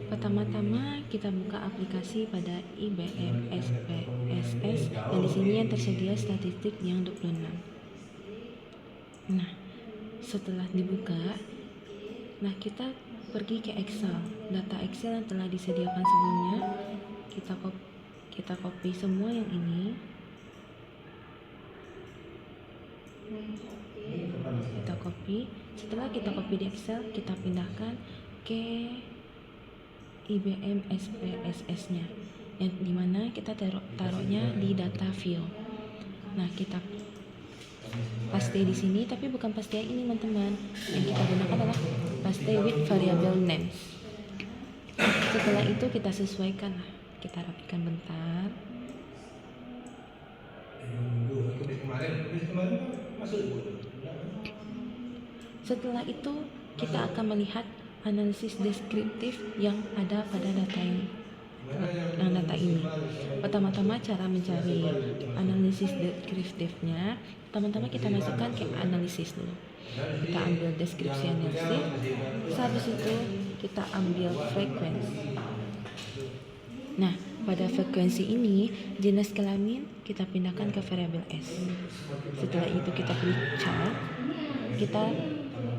Pertama-tama kita buka aplikasi pada IBM SPSS dan di sini yang tersedia statistik yang 26. Nah, setelah dibuka, kita pergi ke Excel. Data Excel yang telah disediakan sebelumnya, kita copy semua yang ini. Kita copy. Setelah kita copy di Excel, kita pindahkan ke IBM SPSS-nya, yang dimana kita taruhnya di data view. Nah, kita paste di sini, tapi bukan paste yang ini, teman-teman. Yang kita gunakan adalah paste with variable names. Setelah itu kita sesuaikan, kita rapikan bentar. Setelah itu kita akan melihat analisis deskriptif yang ada pada data ini. Pertama-tama cara mencari analisis deskriptifnya, pertama-tama kita masukkan ke analisis dulu. Kita ambil deskripsi analisis. Habis itu kita ambil frekuensi. Nah, pada frekuensi ini jenis kelamin kita pindahkan ke variabel S. Setelah itu kita pilih chart. Kita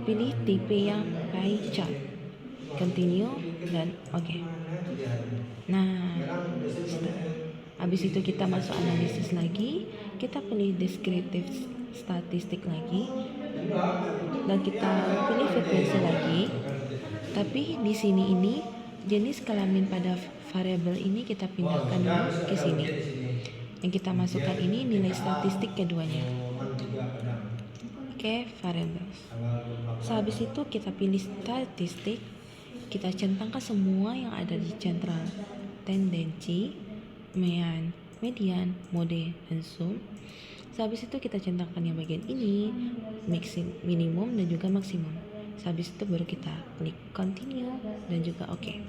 pilih tipe yang pie chart, continue, dan oke. Nah, habis itu kita masuk analisis lagi, kita pilih deskriptif statistik lagi, dan kita pilih frekuensi lagi. Tapi di sini ini jenis kelamin pada variabel ini kita pindahkan dulu ke sini. Yang kita masukkan ini nilai statistik keduanya. Oke, variabel. Habis itu kita pilih statistik, kita centangkan semua yang ada di sentral, tendensi, mean, median, mode, dan sum. Habis itu kita centangkan yang bagian ini, minimum dan juga maksimum. Habis itu baru kita klik continue dan juga oke.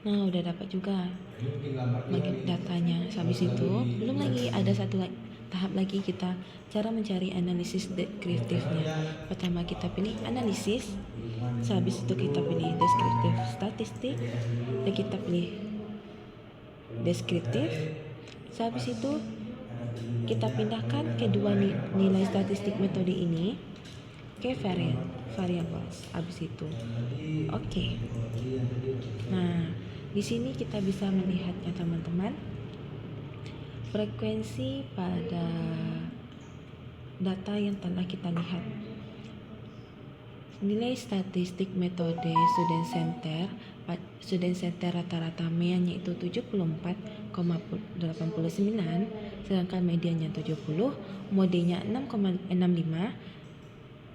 Nah, udah dapat juga bagian datanya. Habis itu belum lagi, ada satu tahap lagi kita cara mencari analisis deskriptifnya. Pertama kita pilih analisis, habis itu kita pilih deskriptif statistik, dan kita pilih deskriptif. Habis itu kita pindahkan kedua nilai statistik metode ini ke variable. Habis itu oke. Nah, di sini kita bisa melihatnya, teman-teman. Frekuensi pada data yang telah kita lihat. Nilai statistik metode student center rata-rata meannya itu 74,89, sedangkan mediannya 70, modenya 6,65,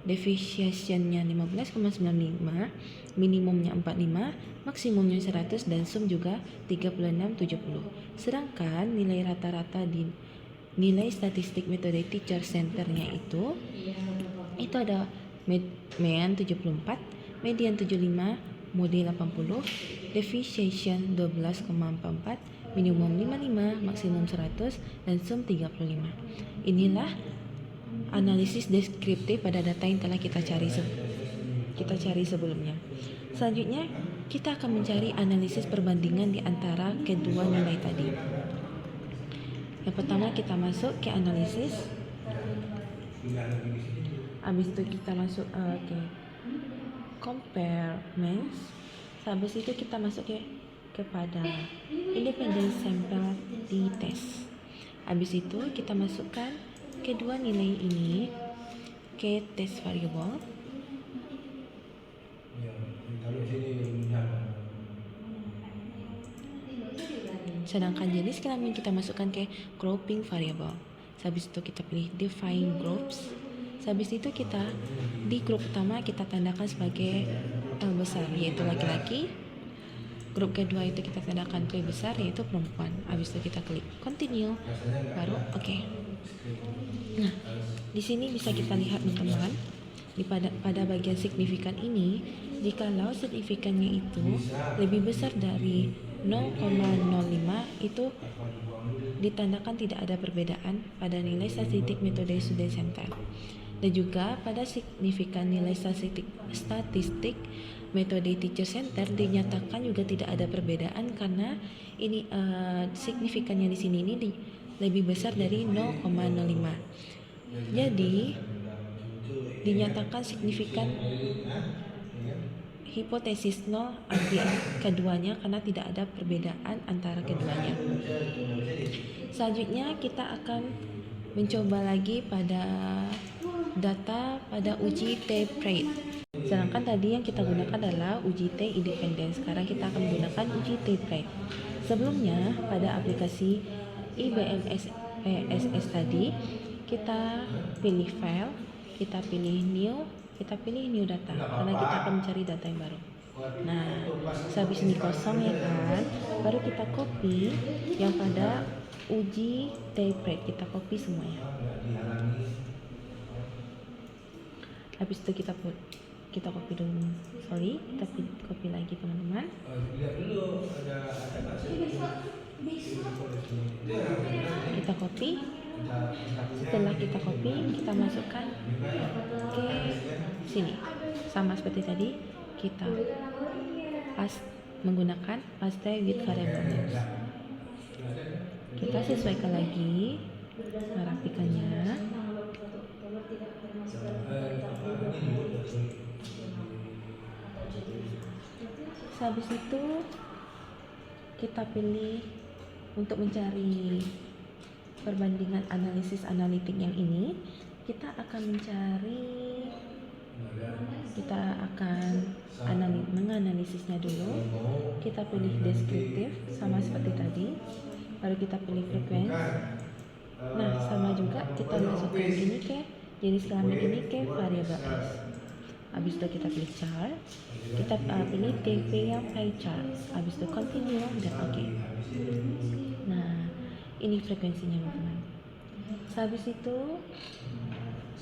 deviationnya 15,95, minimumnya 45, maksimumnya 100, dan sum juga 36,70. Sedangkan nilai rata-rata di nilai statistik metode teacher centernya itu ada mean 74, median 75, mode 80, deviation 12,44, minimum 55, maksimum 100, dan sum 35. Inilah analisis deskriptif pada data yang telah kita cari sebelumnya. Selanjutnya, kita akan mencari analisis perbandingan di antara kedua nilai tadi. Yang pertama kita masuk ke analisis. Habis itu kita masuk ke compare means. Habis itu kita masuk kepada independent sample t-test. Habis itu kita masukkan kedua nilai ini ke test variable. Sedangkan jenis kelamin kita masukkan ke grouping variable. Habis itu kita pilih define groups. Habis itu kita di grup pertama kita tanda-tandangkan sebagai L besar, yaitu laki-laki. Grup kedua itu kita tandai P besar, yaitu perempuan. Habis itu kita klik continue, baru oke. Nah, di sini bisa kita lihat, teman-teman, pada bagian signifikan ini, jikalau signifikannya itu lebih besar dari 0,05, itu ditandakan tidak ada perbedaan pada nilai statistik metode student center. Dan juga pada signifikan nilai statistik metode teacher center dinyatakan juga tidak ada perbedaan karena ini signifikannya di sini ini lebih besar dari 0,05. Jadi dinyatakan signifikan hipotesis nol arti keduanya karena tidak ada perbedaan antara keduanya. Selanjutnya kita akan mencoba lagi pada data pada uji T-Prate. Sedangkan tadi yang kita gunakan adalah uji T independen. Sekarang kita akan menggunakan uji T-Prate. Sebelumnya pada aplikasi IBM PSS tadi kita pilih file, kita pilih new data karena kita akan mencari data yang baru. Nah, sehabis ini kosong ya kan, baru kita copy yang pada uji T-Prate, kita copy semuanya. Habis itu kita copy dulu, kita copy lagi teman-teman. Kita copy. Setelah kita copy, kita masukkan ke sini. Sama seperti tadi, kita paste menggunakan paste with variable names. Kita sesuaikan lagi, merapikannya. Habis itu kita pilih untuk mencari perbandingan analisis analitik yang ini, kita akan menganalisisnya dulu. Kita pilih deskriptif sama seperti tadi, baru kita pilih frekuensi. Nah, sama juga kita masukkan ini ke jenis kelamin ini ke variabel S. Habis itu kita pilih chart, kita pilih TP yang pie chart. Habis itu continue dan oke. Nah, ini frekuensinya teman-teman. Habis itu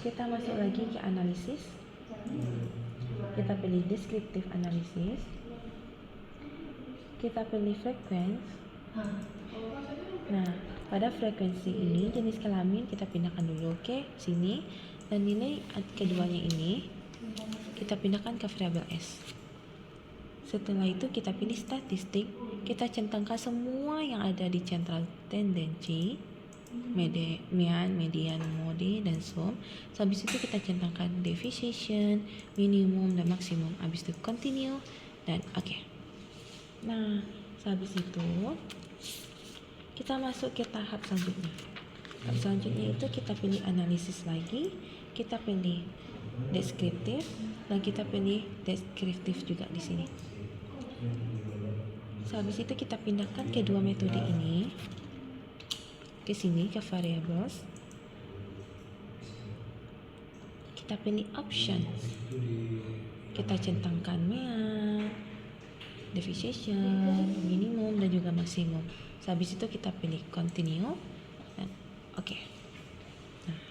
kita masuk lagi ke analisis. Kita pilih deskriptif analisis. Kita pilih frekuensi. Nah, pada frekuensi ini jenis kelamin kita pindahkan dulu ke sini, dan nilai keduanya ini kita pindahkan ke variabel S. Setelah itu kita pilih statistik, kita centangkan semua yang ada di central tendensi, median, mode, dan sum. Habis itu kita centangkan deviation, minimum, dan maksimum. Habis itu continue dan oke. Nah, habis itu kita masuk ke tahap selanjutnya. Tahap selanjutnya itu kita pilih analisis lagi, kita pilih deskriptif, dan kita pilih deskriptif juga di sini. Habis itu kita pindahkan kedua metode ini ke sini, ke variables. Kita pilih option, kita centangkan mean, deviation, minimum, dan juga maksimum. Habis itu kita pilih continue dan oke. Nah,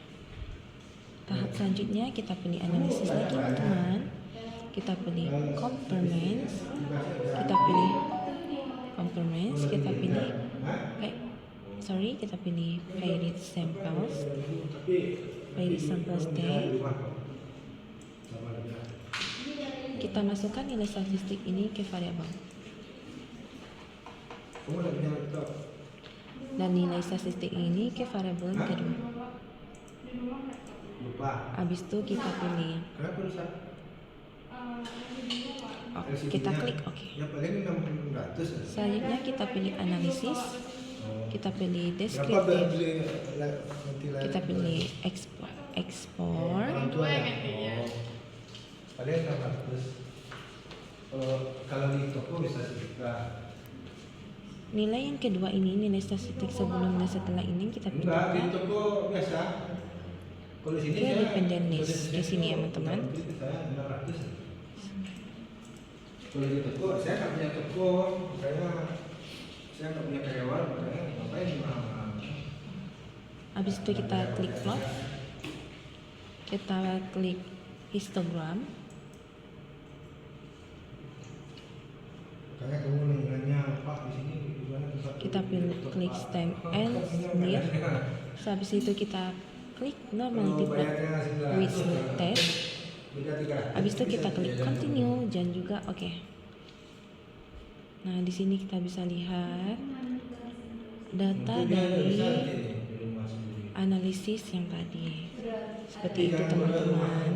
tahap selanjutnya kita pilih analisis lagi teman-teman. Kita pilih conformance, kita pilih paired samples, day. Kita masukkan nilai statistik ini ke variabel. Dan nilai statistik ini ke variabel kedua. Habis itu kita pilih kita klik oke. Selanjutnya kita pilih analisis, kita pilih deskriptif, kita pilih export. Kalau di toko bisa sekitar. Nilai yang kedua ini, nilai statistik sebelum dan setelah ini kita pindahkan ke dependent list di sini ya teman-teman. Kalau di toko, saya nggak punya toko, saya nggak punya karyawan, makanya ngapain mahal. Habis itu kita klik plot, kita klik histogram. Kita pilih klik stem and smear. Habis itu kita klik normality plot with test. Habis itu kita klik continue dan juga oke. Nah, di sini kita bisa lihat data dari analisis yang tadi. Seperti itu teman-teman.